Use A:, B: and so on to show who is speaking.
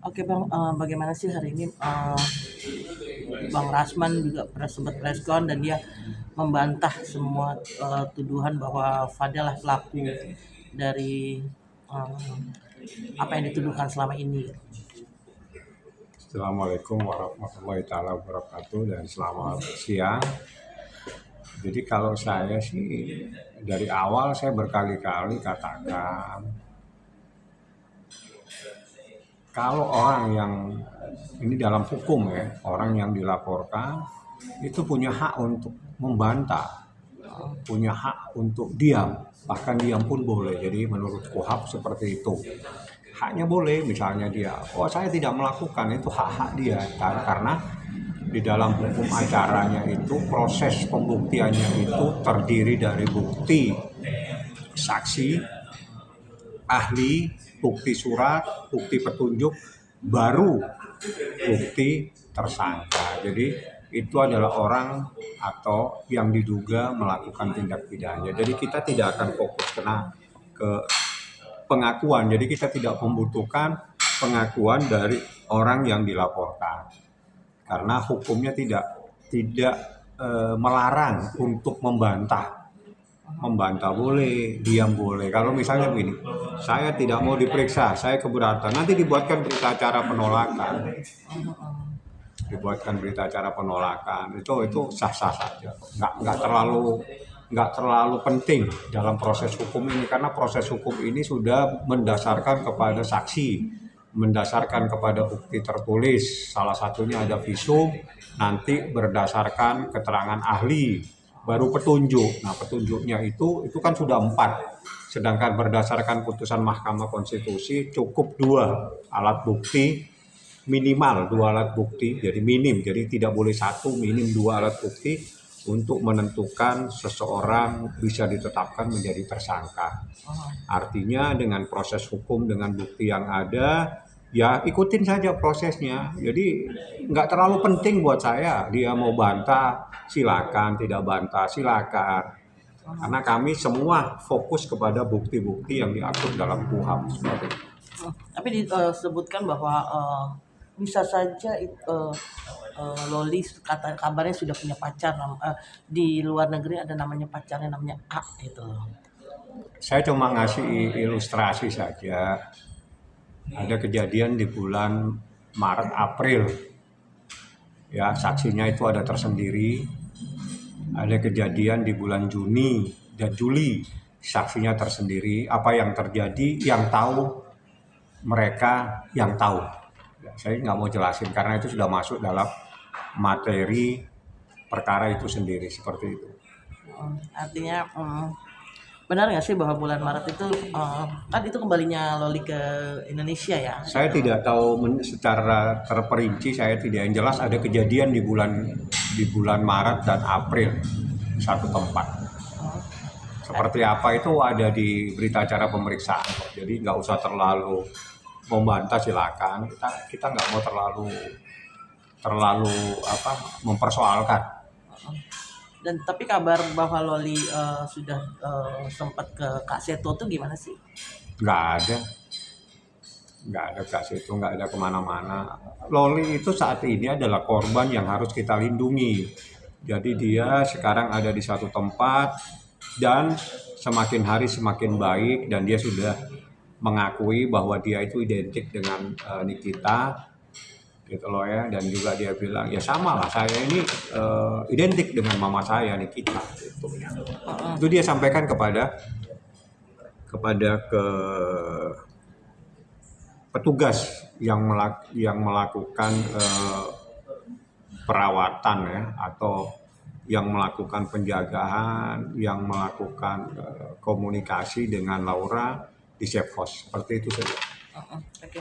A: Oke Bang, bagaimana sih hari ini Bang Rasman juga sempat preskon dan dia membantah semua tuduhan bahwa Fadel lah pelaku dari eh, apa yang dituduhkan selama ini.
B: Assalamualaikum warahmatullahi taala wabarakatuh dan selamat siang. Jadi kalau saya sih dari awal saya berkali-kali katakan kalau orang yang ini dalam hukum ya, orang yang dilaporkan itu punya hak untuk membantah, punya hak untuk diam, bahkan diam pun boleh. Jadi menurut KUHP seperti itu. Haknya boleh, misalnya dia, oh saya tidak melakukan, itu hak-hak dia, karena di dalam hukum acaranya itu proses pembuktiannya itu terdiri dari bukti, saksi, ahli, bukti surat, bukti petunjuk, baru bukti tersangka. Jadi itu adalah orang atau yang diduga melakukan tindak pidana. Jadi kita tidak akan fokus ke pengakuan. Jadi kita tidak membutuhkan pengakuan dari orang yang dilaporkan. Karena hukumnya tidak melarang untuk membantah. Membantah boleh, diam boleh. Kalau misalnya begini, saya tidak mau diperiksa, saya keberatan, nanti dibuatkan berita acara penolakan. Dibuatkan berita acara penolakan, itu sah-sah saja. Nggak terlalu penting dalam proses hukum ini, karena proses hukum ini sudah mendasarkan kepada saksi, mendasarkan kepada bukti tertulis, salah satunya ada visum, nanti berdasarkan keterangan ahli, baru petunjuk. Nah petunjuknya itu kan sudah 4, sedangkan berdasarkan putusan Mahkamah Konstitusi cukup 2 alat bukti, minimal 2 alat bukti, jadi minim, jadi tidak boleh 1, minim 2 alat bukti untuk menentukan seseorang bisa ditetapkan menjadi tersangka. Artinya dengan proses hukum, dengan bukti yang ada, ya ikutin saja prosesnya. Jadi nggak terlalu penting buat saya, dia mau bantah silakan, tidak bantah silakan. Karena kami semua fokus kepada bukti-bukti yang diatur dalam KUHP seperti itu.
A: Tapi disebutkan bahwa bisa saja Loli kata kabarnya sudah punya pacar di luar negeri, ada namanya pacarnya namanya A itu.
B: Saya cuma ngasih ilustrasi saja. Ada kejadian di bulan Maret April, ya saksinya itu ada tersendiri. Ada kejadian di bulan Juni dan Juli, saksinya tersendiri. Apa yang terjadi, yang tahu mereka yang tahu. Ya, saya nggak mau jelasin karena itu sudah masuk dalam materi perkara itu sendiri, seperti itu.
A: Artinya benar nggak sih bahwa bulan Maret itu kan itu kembalinya Loli ke Indonesia ya?
B: Saya tidak tahu secara terperinci, saya tidak, yang jelas ada kejadian di bulan Maret dan April satu tempat. Seperti apa itu ada di berita acara pemeriksaan. Jadi nggak usah terlalu membantah, silakan. Kita nggak mau terlalu mempersoalkan.
A: Dan tapi kabar bahwa Loli sudah sempat ke Kak Seto tuh gimana sih?
B: Nggak ada. Nggak ada kasih itu, nggak ada kemana-mana. Loli itu saat ini adalah korban yang harus kita lindungi. Jadi dia sekarang ada di satu tempat dan semakin hari semakin baik, dan dia sudah mengakui bahwa dia itu identik dengan Nikita gitu loh ya, dan juga dia bilang ya sama lah, saya ini identik dengan mama saya Nikita gitu. Itu dia sampaikan kepada petugas yang melakukan perawatan ya, atau yang melakukan penjagaan, yang melakukan komunikasi dengan Laura di safe house, seperti itu saja.
A: Oke.